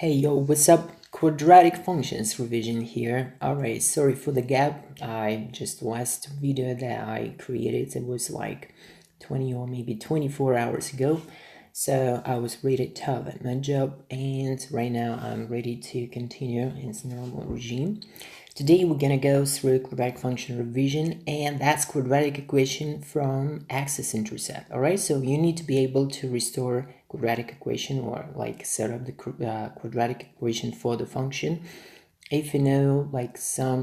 Hey yo, what's up? Quadratic functions revision here. Alright, sorry for the gap. I just last video that I created, it was like 20 or maybe 24 hours ago. So I was really tough at my job, and right now I'm ready to continue in its normal regime. Today we're gonna go through quadratic function revision, and that's quadratic equation from x-intercept. Alright, so you need to be able to restore quadratic equation or like set up the quadratic equation for the function if you know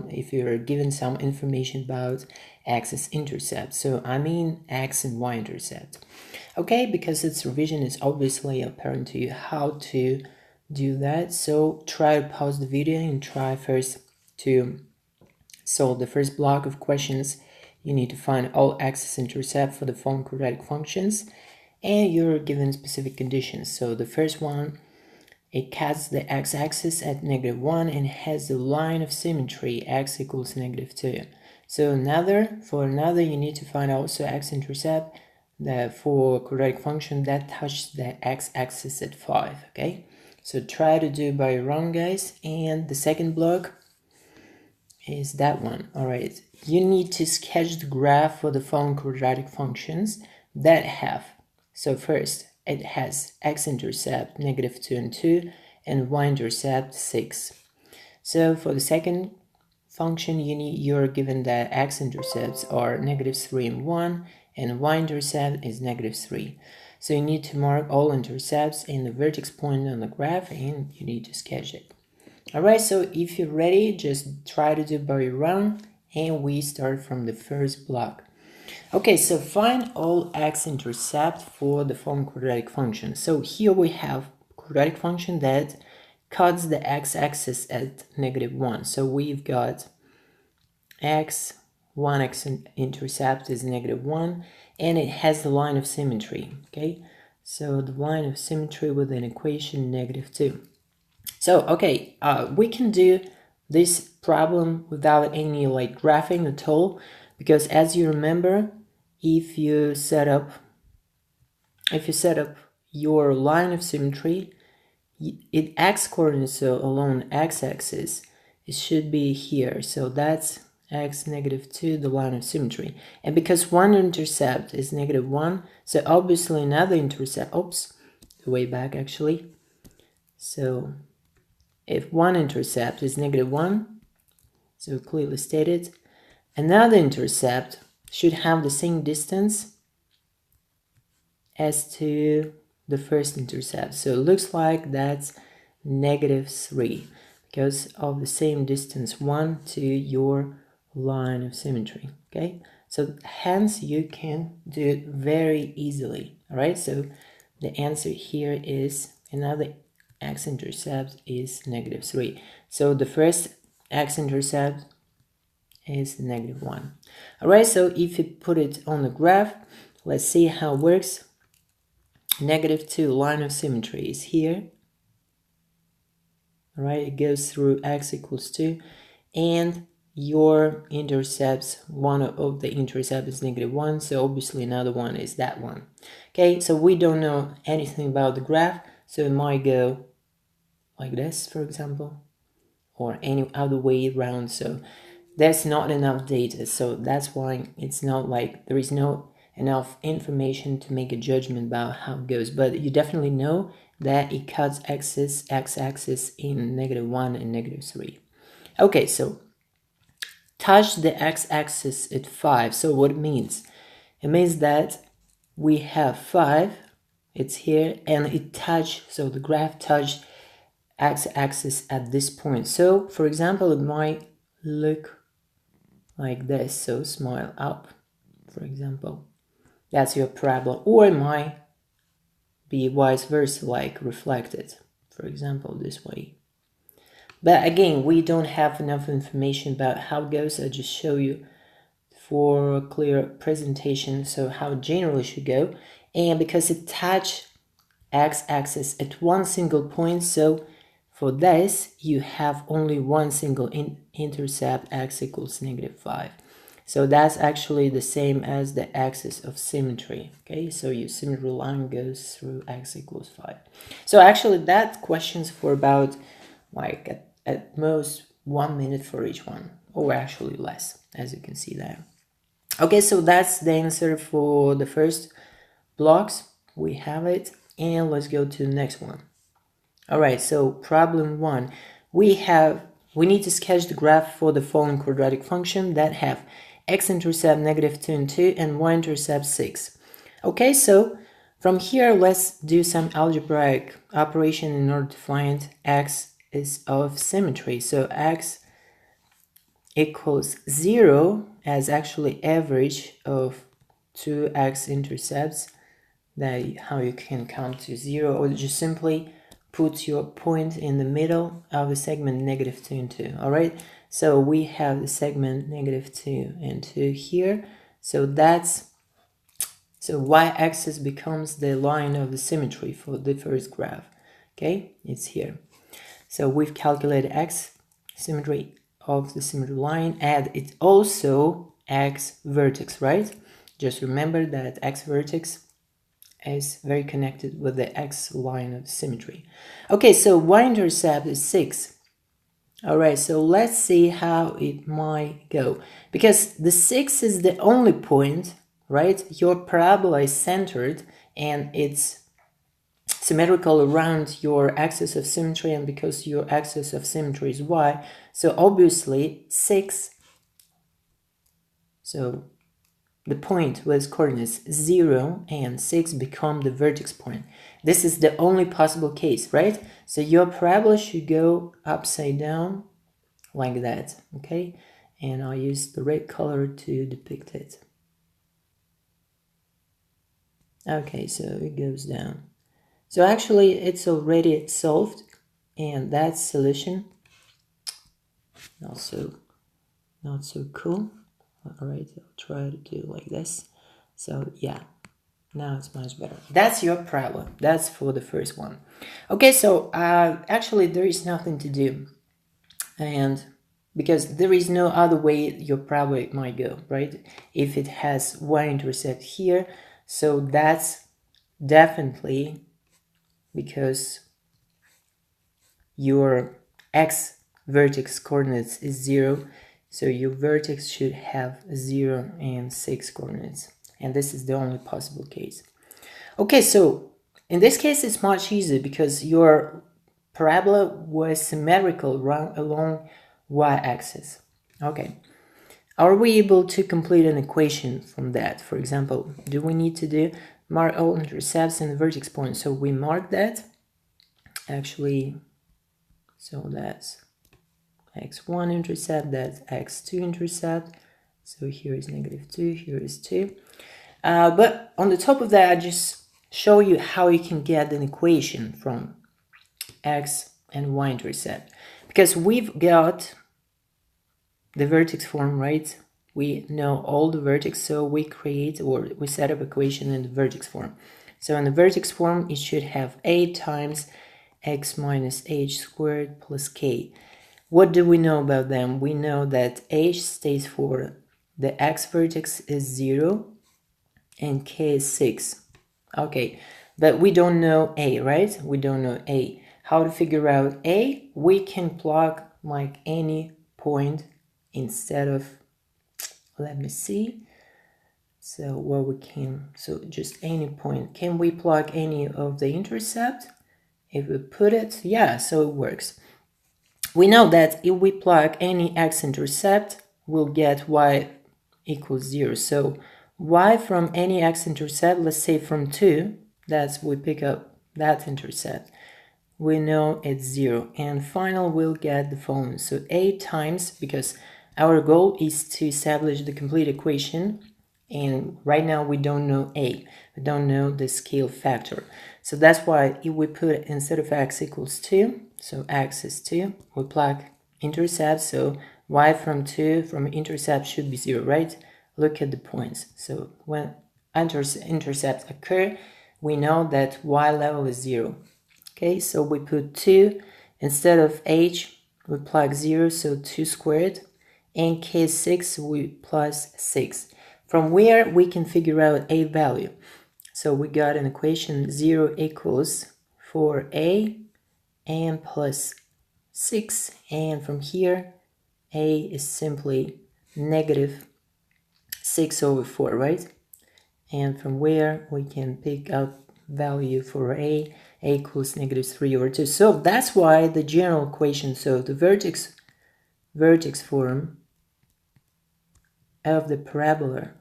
if you're given some information about x-intercept. So I mean x and y intercept. Okay, because its revision is obviously apparent to you how to do that. So try to pause the video and try first to solve the first block of questions. You need to find all x-intercept for the following quadratic functions, and you're given specific conditions. So the first one, it cuts the x-axis at -1 and has the line of symmetry x equals -2. So for another you need to find also x-intercept for quadratic function that touches the x-axis at 5. Okay, so try to do by your own, guys. And the second block is that one. Alright, you need to sketch the graph for the following quadratic functions that have, so first it has x-intercept -2 and 2 and y-intercept 6. So for the second function you're given that x-intercepts are -3 and 1 and y-intercept is -3. So you need to mark all intercepts in the vertex point on the graph, and you need to sketch it. Alright, so if you're ready, just try to do by your own, and we start from the first block. Okay, so find all x-intercept for the following quadratic function. So here we have quadratic function that cuts the x-axis at -1. So we've got one x-intercept is -1, and it has the line of symmetry. Okay, so the line of symmetry with an equation -2. So okay, we can do this problem without any graphing at all, because as you remember, if you set up your line of symmetry, it x coordinates, so along x-axis it should be here. So that's x -2, the line of symmetry. And because one intercept is -1, so obviously another intercept, way back actually. So if one intercept is -1, so clearly stated, another intercept should have the same distance as to the first intercept. So it looks like that's -3 because of the same distance 1 to your line of symmetry. Okay, so hence you can do it very easily. All right, so the answer here is another x-intercept is -3. So the first x-intercept is -1. Alright, so if you put it on the graph, let's see how it works. -2, line of symmetry is here. Alright, it goes through x equals 2, and your intercepts, one of the intercept is -1, so obviously another one is that one. Okay, so we don't know anything about the graph, so it might go like this, for example, or any other way around. So there's not enough data, so that's why it's not like there is no enough information to make a judgment about how it goes. But you definitely know that it cuts x-axis in -1 and -3. Okay, so touch the x-axis at 5. So what it means? It means that we have 5, it's here, and it touched, so the graph touched x-axis at this point. So for example, it might look like this, so smile up, for example, that's your parabola, or it might be vice versa, like reflected, for example, this way. But again, we don't have enough information about how it goes. I just show you for a clear presentation, so how it generally should go. And because it touched x-axis at one single point, so for this you have only one single intercept, x equals -5. So that's actually the same as the axis of symmetry. Okay, so your symmetry line goes through x equals 5. So actually that question's for about like at most 1 minute for each one, or actually less, as you can see there. Okay, so that's the answer for the first blocks. We have it, and let's go to the next one. All right, so problem 1. We need to sketch the graph for the following quadratic function that have x-intercept -2 and 2 and y-intercept 6. Okay, so from here, let's do some algebraic operation in order to find x is of symmetry. So x equals 0 as actually average of two x-intercepts, that how you can come to 0, or just simply put your point in the middle of the segment -2 and 2. All right, so we have the segment -2 and 2 here. So y-axis becomes the line of the symmetry for the first graph. Okay, it's here. So we've calculated x symmetry of the symmetry line, and it's also x vertex, right? Just remember that x vertex is very connected with the x line of symmetry. Okay, so y-intercept is 6. All right, so let's see how it might go. Because the 6 is the only point, right? Your parabola is centered and it's symmetrical around your axis of symmetry, and because your axis of symmetry is y, so obviously 6, so the point with coordinates 0 and 6 become the vertex point. This is the only possible case, right? So your parabola should go upside down like that, okay? And I'll use the red color to depict it. Okay, so it goes down. So actually it's already solved, and that's solution. Not so cool. All right, I'll try to do like this. So yeah, now it's much better. That's your problem. That's for the first one. Okay, so actually there is nothing to do, and because there is no other way your parabola might go, right? If it has y-intercept here, so that's definitely because your x vertex coordinates is 0, so your vertex should have 0 and 6 coordinates, and this is the only possible case. Okay, so in this case it's much easier because your parabola was symmetrical along y-axis. Okay, are we able to complete an equation from that? For example, do we need to do mark all intercepts and the vertex point? So we mark that actually, so that's x1 intercept, that's x2 intercept. So here is -2, here is 2. But on the top of that, I just show you how you can get an equation from x and y intercept, because we've got the vertex form, right? We know all the vertex, so we create, or we set up equation in the vertex form. So in the vertex form, it should have a times x minus h squared plus k. What do we know about them? We know that h stays for the x vertex is 0 and k is 6. Okay, but we don't know a, right? We don't know a. How to figure out a? We can plug like any point instead of, let me see. So what we can, so just any point. Can we plug any of the intercept? If we put it, yeah, so it works. We know that if we plug any x-intercept, we'll get y equals 0. So y from any x-intercept, let's say from 2, that's we pick up that intercept, we know it's 0. And final, we'll get the following. So a times, because our goal is to establish the complete equation, and right now we don't know a, we don't know the scale factor. So that's why if we put, instead of x equals 2, so x is 2, we plug intercept, so y from 2 from intercept should be 0, right? Look at the points. So when intercepts occur, we know that y level is 0. Okay, so we put 2, instead of h, we plug 0, so 2 squared, and k6 with plus 6, from where we can figure out a value. So we got an equation 0 equals 4a and plus 6, and from here a is simply negative 6 over 4, right? And from where we can pick up value for a equals negative 3 over 2. So that's why the general equation, so the vertex form of the parabola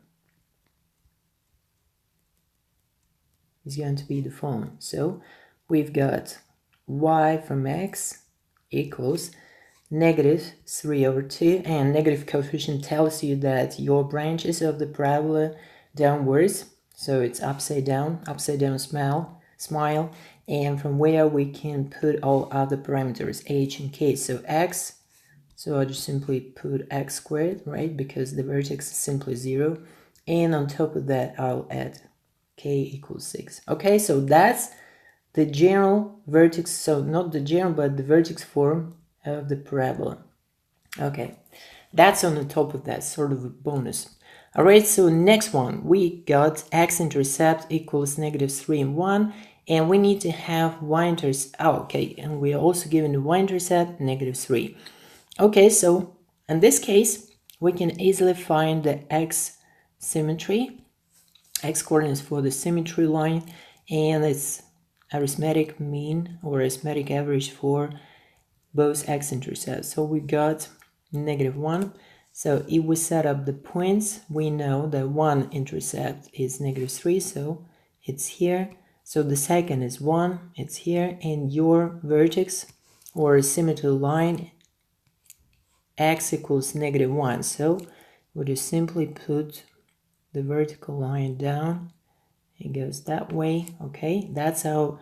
is going to be the following. So we've got y from x equals negative 3 over 2, and negative coefficient tells you that your branches of the parabola downwards, so it's upside down smile, and from where we can put all other parameters h and k. So x, so I'll just simply put x squared, right, because the vertex is simply 0, and on top of that I'll add k equals 6. Okay, so that's the general vertex, so not the general but the vertex form of the parabola. Okay, that's on the top of that, sort of a bonus. All right, so next one, we got x-intercept equals negative 3 and 1, and we need to have y-intercept, okay, and we are also given the y-intercept negative 3. Okay, so in this case, we can easily find the x symmetry, x coordinates for the symmetry line, and its arithmetic mean or arithmetic average for both x-intercepts. So we got negative 1. So if we set up the points, we know that one intercept is negative 3, so it's here. So the second is 1, it's here, and your vertex or symmetry line x equals negative 1. So we just simply put the vertical line down. It goes that way. Okay, that's our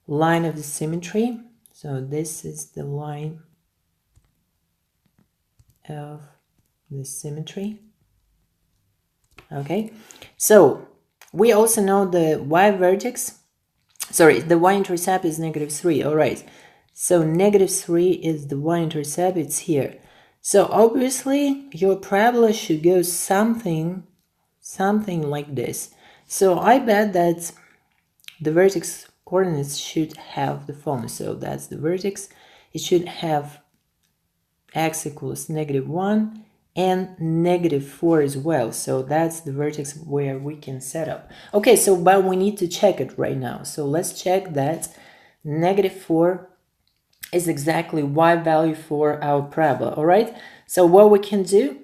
line of the symmetry. So this is the line of the symmetry. Okay, so we also know the the y-intercept is negative 3. All right, so negative 3 is the y-intercept, it's here. So obviously your parabola should go something like this. So I bet that the vertex coordinates should have the following. So that's the vertex. It should have x equals negative 1 and negative 4 as well. So that's the vertex where we can set up. Okay, so but we need to check it right now. So let's check that negative 4 is exactly y value for our parabola. All right, so what we can do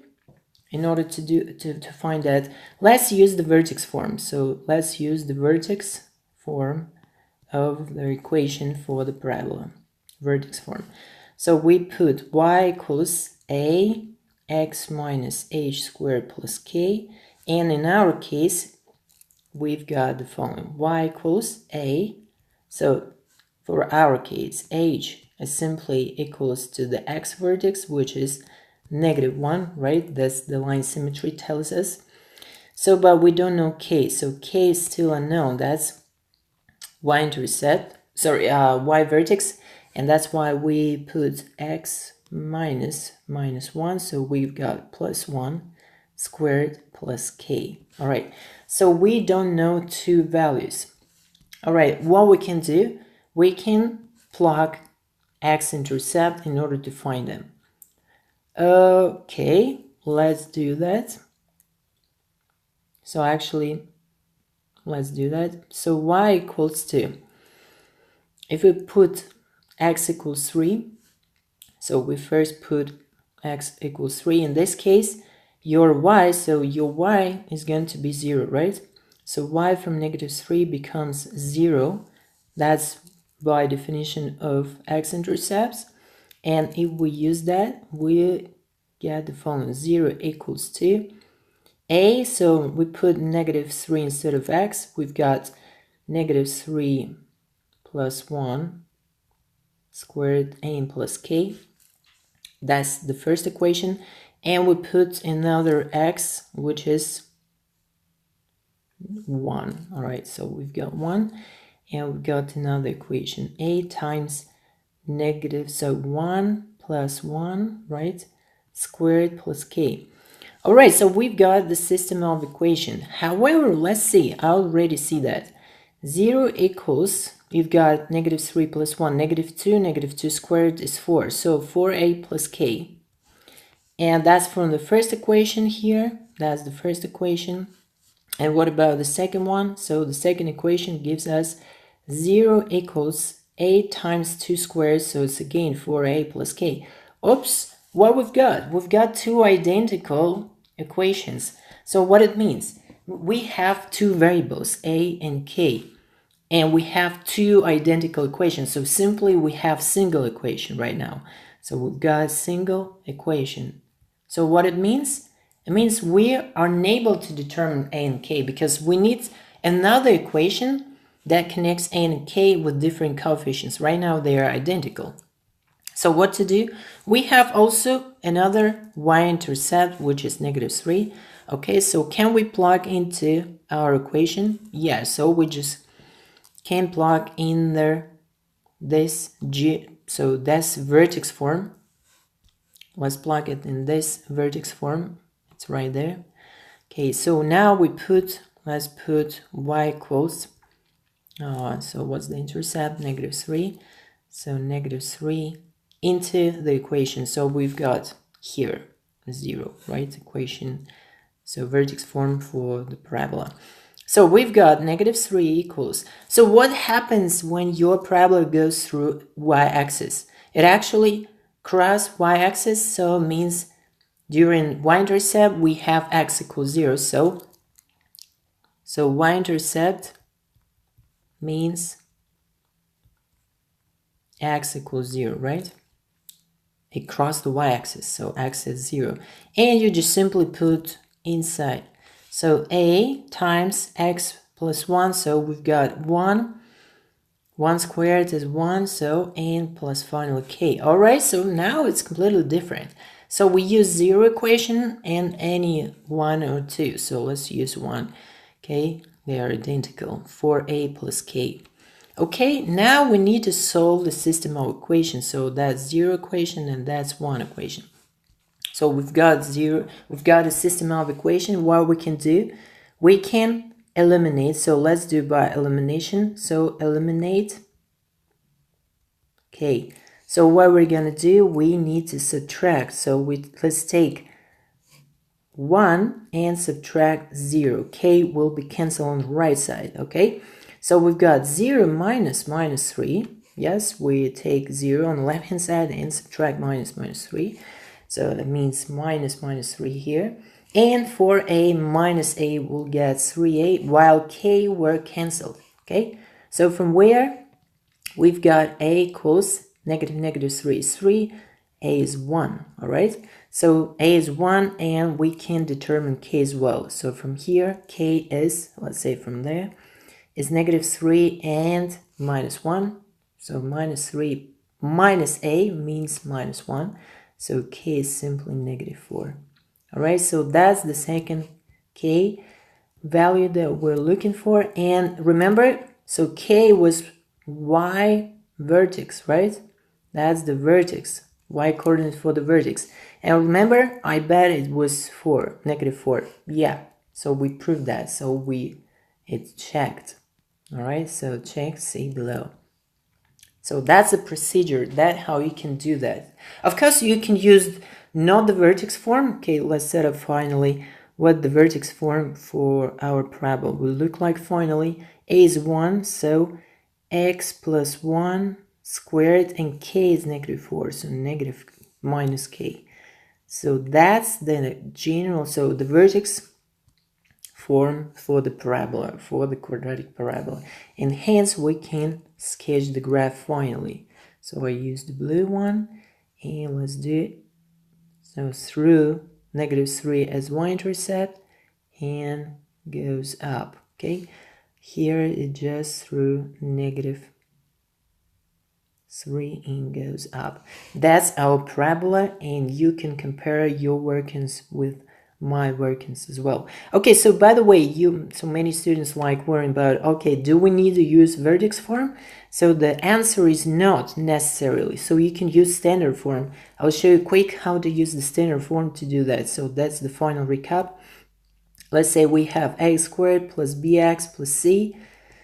in order to find that, let's use the vertex form. So let's use the vertex form of the equation for the parabola, vertex form. So we put y equals a x minus h squared plus k, and in our case we've got the following: y equals a, so for our case h is simply equals to the x vertex, which is negative 1, right? That's the line symmetry tells us. So but we don't know k, so k is still unknown. That's y-intercept, y vertex, and that's why we put x minus 1, so we've got plus 1 squared plus k. All right, so we don't know two values. All right, what we can do, we can plug x-intercept in order to find them. Okay, let's do that. So actually, let's do that. So y equals 2. If we put x equals 3, so we first put x equals 3. In this case, your y, so your y is going to be 0, right? So y from negative 3 becomes 0. That's by definition of x-intercepts. And if we use that, we get the following: 0 equals 2. A, so we put negative 3 instead of x. We've got negative 3 plus 1 squared a plus k. That's the first equation. And we put another x, which is 1. All right, so we've got 1. And we've got another equation, a times negative, so 1 plus 1, right? squared plus k. Alright, so we've got the system of equation. However, let's see, I already see that. 0 equals, you've got negative 3 plus 1, negative 2 squared is 4. So 4a plus k. And that's from the first equation here. That's the first equation. And what about the second one? So the second equation gives us 0 equals a times 2 squared. So it's again 4a plus k. Oops, what we've got? We've got two identical equations. So what it means, we have two variables a and k, and we have two identical equations. So simply we have single equation right now. So we've got single equation. So what it means we are unable to determine a and k because we need another equation that connects a and k with different coefficients. Right now they are identical. So what to do? We have also another y-intercept, which is negative 3. Okay, so can we plug into our equation? Yeah, so we just can plug in there this g, so that's vertex form. Let's plug it in this vertex form. It's right there. Okay, so now let's put y equals, so what's the intercept? Negative 3. So negative 3 into the equation. So we've got here 0, right? Equation, so vertex form for the parabola. So we've got negative 3 equals. So what happens when your parabola goes through y-axis? It actually crosses y-axis, so it means during y-intercept we have x equals 0. So y-intercept means x equals 0, right? It crossed the y-axis, so x is 0. And you just simply put inside. So a times x plus 1, so we've got 1. 1 squared is 1, so and plus finally k. Alright, so now it's completely different. So we use 0 equation and any 1 or 2. So let's use 1. Okay, they are identical. 4a plus k. Okay, now we need to solve the system of equations. So that's 0 equation and that's 1 equation. So we've got a system of equation. What we can do, we can eliminate. So let's do by elimination. So eliminate. Okay, so what we're gonna do, we need to subtract. So let's take 1 and subtract 0. K will be cancelled on the right side, okay? So we've got 0 minus 3. Yes, we take 0 on the left hand side and subtract minus 3. So that means minus 3 here. And for a minus a, we'll get 3a, while k were cancelled, okay? So from where we've got a equals negative 3 is 3, a is 1, all right? So a is 1 and we can determine k as well. So from here, k is, let's say from there, is negative 3 and minus 1. So minus 3 minus a means minus 1. So k is simply negative 4. Alright, so that's the second k value that we're looking for. And remember, so k was y vertex, right? That's the vertex, y coordinate for the vertex. And remember, I bet it was 4, negative 4. Yeah, so we proved that. So it's checked. Alright, so check, see below. So that's a procedure, that's how you can do that. Of course, you can use not the vertex form. Okay, let's set up finally what the vertex form for our parabola will look like finally. A is 1, so x plus 1 squared, and k is negative 4, so negative minus k. So that's the general, so the vertex form for the parabola, for the quadratic parabola, and hence we can sketch the graph finally. So I use the blue one and let's do it. So through negative 3 as y-intercept and goes up. Okay, here it just through negative 3 and goes up. That's our parabola, and you can compare your workings with my workings as well. Okay, so by the way, so many students like worrying about, okay, do we need to use vertex form? So the answer is not necessarily. So you can use standard form. I'll show you quick how to use the standard form to do that. So that's the final recap. Let's say we have x squared plus bx plus c.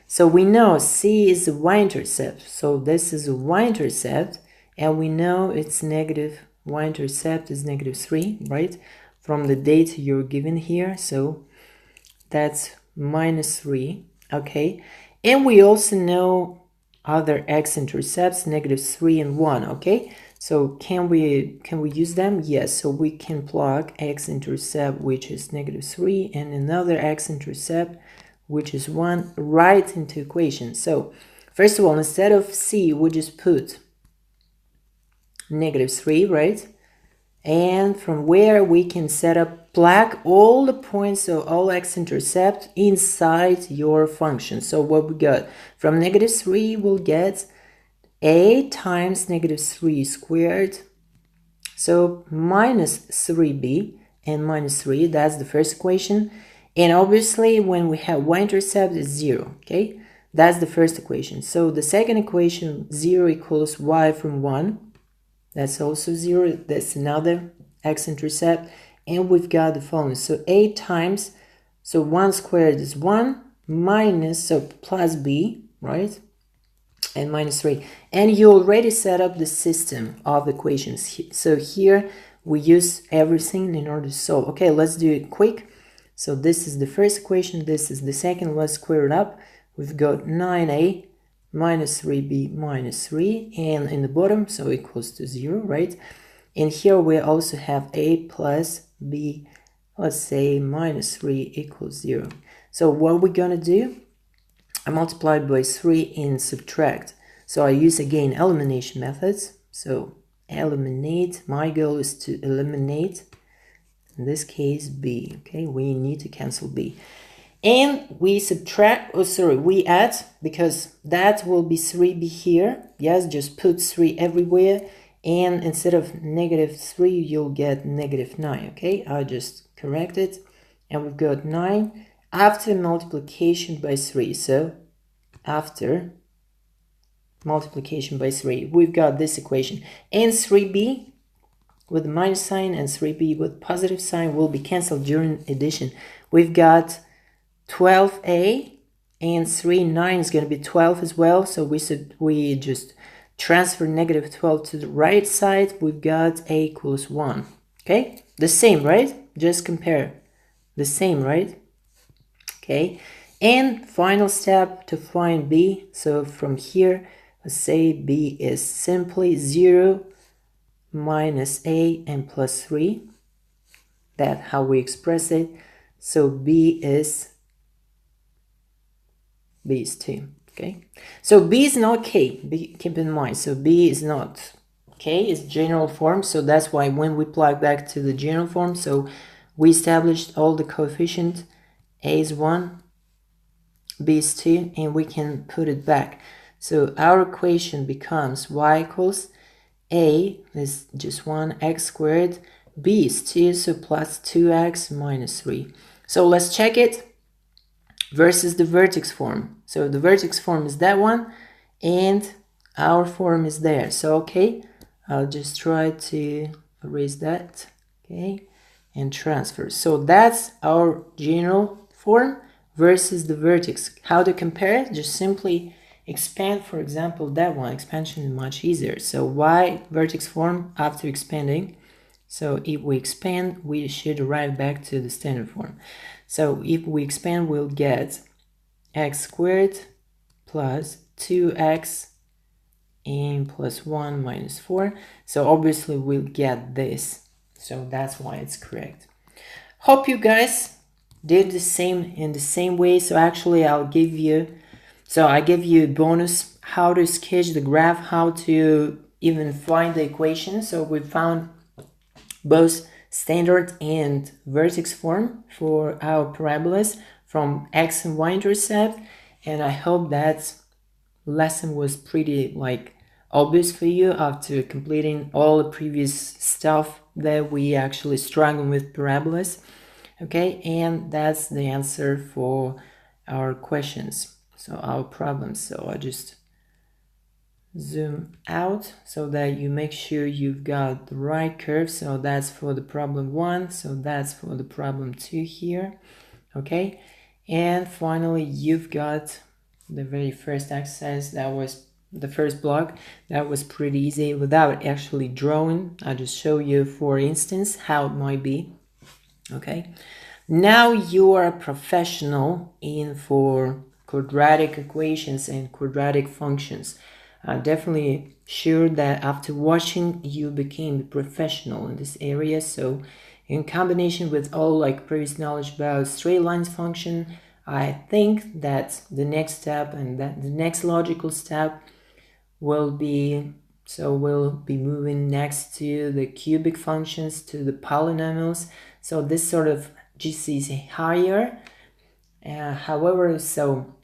So we know c is a y-intercept. So this is a y-intercept, and we know it's negative. Y-intercept is negative 3, right? From the data you're given here. So that's minus 3, okay? And we also know other x-intercepts, negative 3 and 1, okay? So can we use them? Yes, so we can plug x-intercept, which is negative 3, and another x-intercept, which is 1, right into equation. So first of all, instead of c, we just put negative 3, right? And from where we can set up, plug all the points, so all x-intercept inside your function. So what we got? From negative 3, we'll get a times negative 3 squared. So minus 3b and minus 3, that's the first equation. And obviously, when we have y-intercept, is 0, okay? That's the first equation. So the second equation, 0 equals y from 1. That's also 0. That's another x-intercept. And we've got the following. So a times, so 1 squared is 1, minus, so plus b, right? And minus 3. And you already set up the system of equations. So here we use everything in order to solve. Okay, let's do it quick. So this is the first equation. This is the second. Let's square it up. We've got 9a minus 3b minus 3, and in the bottom, so equals to 0, right? And here we also have a plus b, let's say minus 3 equals 0. So what we're gonna do, I multiply by 3 and subtract. So I use again elimination methods. So eliminate, my goal is to eliminate, in this case b, okay? We need to cancel b. And we subtract, we add, because that will be 3b here. Yes, just put 3 everywhere. And instead of negative 3, you'll get negative 9, okay? I just correct it. And we've got 9 after multiplication by 3. So after multiplication by 3, we've got this equation. And 3b with minus sign and 3b with positive sign will be cancelled during addition. We've got 12a and 3, 9 is going to be 12 as well. So we just transfer negative 12 to the right side. We've got a equals 1. Okay, the same, right? Just compare. The same, right? Okay, and final step to find b. So from here, let's say b is simply 0 minus a and plus 3. That's how we express it. So b is 2, okay? So b is not k, keep in mind. So b is not k, it's general form. So that's why when we plug back to the general form, so we established all the coefficients. A is 1, b is 2, and we can put it back. So our equation becomes y equals a is just 1 x squared, b is 2, so plus 2x minus 3. So let's check it versus the vertex form. So the vertex form is that one, and our form is there. So okay, I'll just try to erase that, okay, and transfer. So that's our general form versus the vertex. How to compare it? Just simply expand, for example, that one. Expansion is much easier. So y vertex form after expanding. So if we expand, we should arrive back to the standard form. So if we expand, we'll get x squared plus 2x and plus 1 minus 4. So obviously we'll get this. So that's why it's correct. Hope you guys did the same in the same way. So actually I give you a bonus how to sketch the graph, how to even find the equation. So we found both standard and vertex form for our parabolas from x and y intercept, and I hope that lesson was pretty obvious for you after completing all the previous stuff that we actually struggle with parabolas. Okay, and that's the answer for our questions, so our problems. So I just zoom out so that you make sure you've got the right curve. So that's for the problem 1, so that's for the problem 2 here. Okay, and finally you've got the very first exercise. That was the first block. That was pretty easy without actually drawing. I'll just show you, for instance, how it might be. Okay, now you are a professional in for quadratic equations and quadratic functions. I'm definitely sure that after watching you became a professional in this area. So in combination with all like previous knowledge about straight lines function, I think that the next step and that the next logical step will be, so we'll be moving next to the cubic functions, to the polynomials. So this sort of GCSE higher. However, so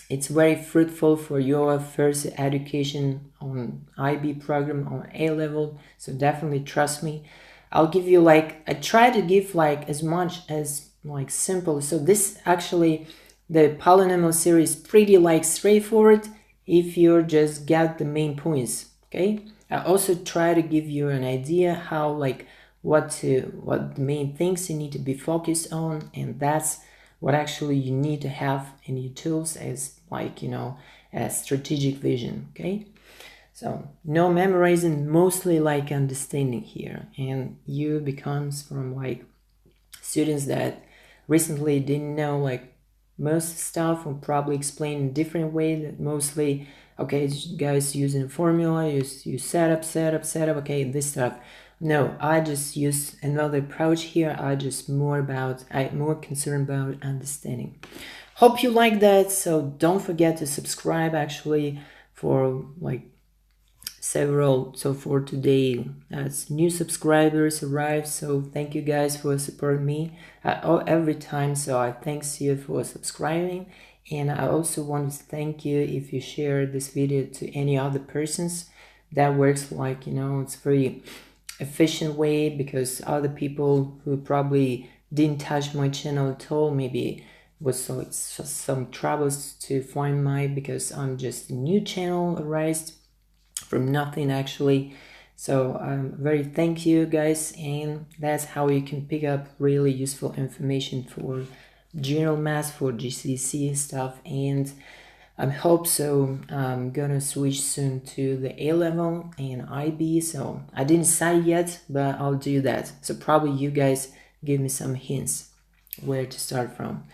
it's very fruitful for your first education on IB program on A level. So definitely trust me. I'll give you like, I try to give like as much as like simple. So this actually, the polynomial series pretty like straightforward if you just get the main points. Okay, I also try to give you an idea how like what the main things you need to be focused on, and that's what actually you need to have in your tools as like, you know, a strategic vision. Okay, so no memorizing, mostly like understanding here, and you becomes from like students that recently didn't know like most stuff, will probably explain in a different way, that mostly, okay, guys using formula, you set up, okay, this stuff. No, I just use another approach here. I'm more concerned about understanding. Hope you like that. So don't forget to subscribe actually for like several. So for today, as new subscribers arrive, so thank you guys for supporting me every time. So I thanks you for subscribing, and I also want to thank you if you share this video to any other persons. That works like, you know, it's very efficient way, because other people who probably didn't touch my channel at all, maybe was some troubles to find my, because I'm just a new channel raised from nothing actually. So very thank you guys, and that's how you can pick up really useful information for general math, for GCSE stuff. And I hope so. I'm gonna switch soon to the A level and IB, so I didn't decide yet, but I'll do that. So probably you guys give me some hints where to start from.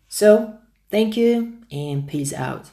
So thank you and peace out.